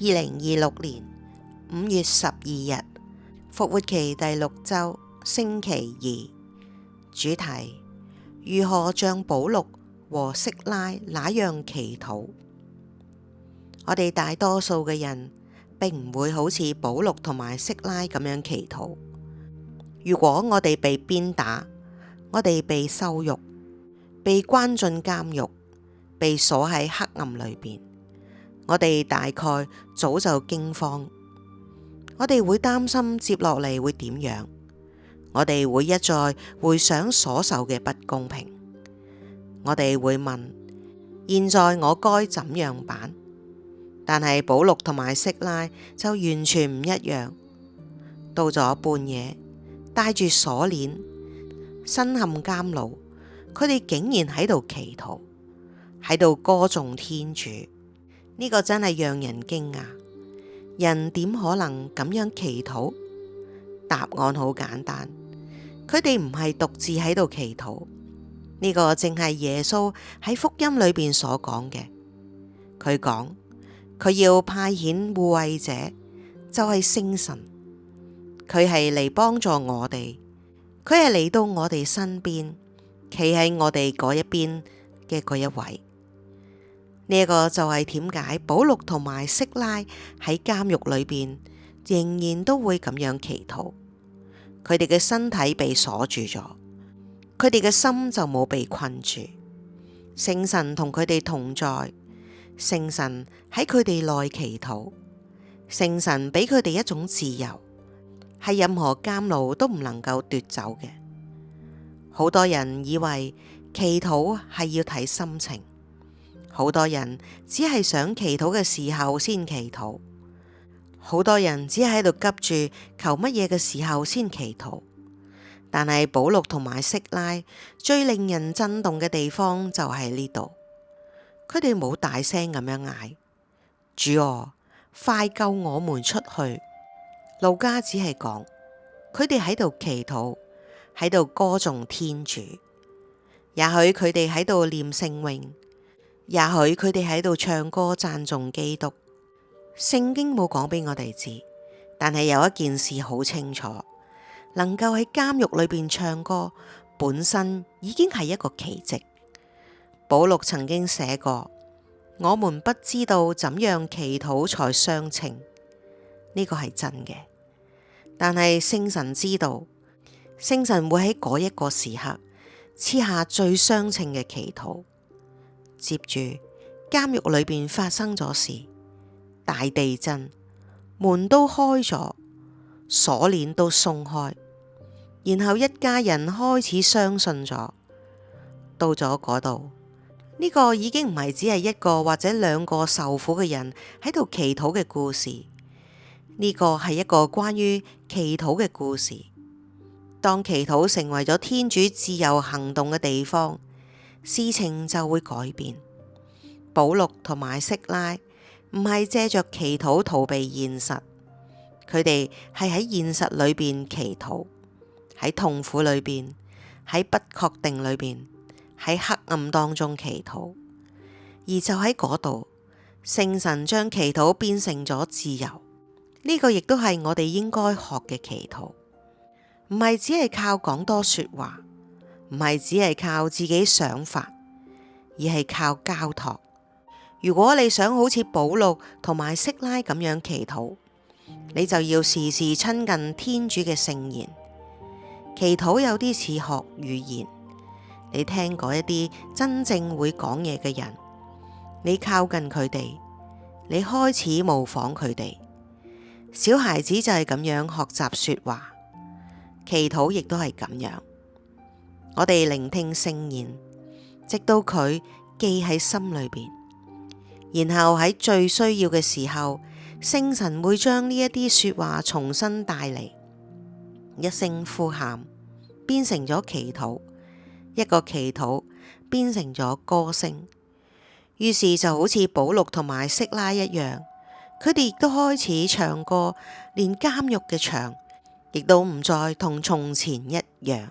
2026年5月12日，復活期第6週，星期2，主題：如何像保祿和息拉那樣祈禱。我哋大多數嘅人並唔會好似保祿同埋息拉咁樣祈禱。如果我哋被鞭打，我哋被羞辱，被關進監獄，被鎖喺黑暗裏邊，我哋大概早就驚慌。我哋會擔心接落嚟會點樣，我哋會一再回想所受嘅不公平，我哋會問：現在我該怎樣辦？但係保祿同埋息拉就完全唔一樣。到咗半夜，帶住鎖鏈，身陷監牢，佢哋竟然喺度祈禱，喺度歌頌天主。呢個真係讓人驚訝。人點可能咁樣祈禱？答案好簡單，佢哋唔係獨自喺度祈禱。呢個正係耶穌喺福音裏邊所講嘅。佢講，佢要派遣護慰者，就係聖神。佢係嚟幫助我哋，佢係嚟到我哋身邊，企喺我哋嗰一邊嘅嗰一位。呢一個就係點解保祿同埋息拉喺監獄裏邊仍然都會咁樣祈禱。佢哋嘅身體被鎖住咗，佢哋嘅心就冇被困住。聖神同佢哋同在，聖神喺佢哋內祈禱，聖神俾佢哋一種自由，係任何監牢都唔能夠奪走嘅。好多人以為祈禱係要睇心情。好多人只係想祈禱嘅時候先祈禱，好多人只係喺度急住求乜嘢嘅時候先祈禱。但係保祿同埋息拉最令人震動嘅地方就喺呢度，佢哋冇大聲咁樣嗌：主啊，快救我們出去！路加只係講，佢哋喺度祈禱，喺度歌頌天主。也許佢哋喺度念聖詠。也許佢哋喺度唱歌讚頌基督。聖經冇講俾我哋知，但係有一件事好清楚，能夠喺監獄裏邊唱歌，本身已經係一個奇蹟。保祿曾經寫過：我們不知道怎樣祈禱才相稱。呢個係真嘅，但係聖神知道，聖神會喺嗰一個時刻賜下最相稱嘅祈禱。接住，監獄裏邊發生咗事，大地震，門都開咗，鎖鏈都鬆開，然後一家人開始相信咗。到咗嗰度，呢個已經唔係只係一個或者兩個受苦嘅人喺度祈禱嘅故事，呢個係一個關於祈禱嘅故事。當祈禱成為咗天主自由行動嘅地方，事情就會改變。保祿同埋息拉唔係借着祈禱逃避現實，佢哋係喺現實裏邊祈禱，喺痛苦裏邊，喺不確定裏邊，喺黑暗當中祈禱。而就喺嗰度，聖神將祈禱變成咗自由。呢個亦都係我哋應該學嘅祈禱，唔係只係靠講多說話，唔係只係靠自己想法，而係靠交託。如果你想好似保祿同埋息拉咁樣祈禱，你就要時時親近天主嘅聖言。祈禱有啲似學語言，你聽過一啲真正會講嘢嘅人，你靠近佢哋，你開始模仿佢哋。小孩子就係咁樣學習說話，祈禱亦都係咁樣。我哋聆聽聖言，直到佢記喺心裏邊，然後喺最需要嘅時候，聖神會將呢一啲說話重新帶嚟。一聲呼喊變成咗祈禱，一個祈禱變成咗歌聲。於是就好似保祿同埋息拉一樣，佢哋亦都開始唱歌，連監獄嘅牆亦都唔再同從前一樣。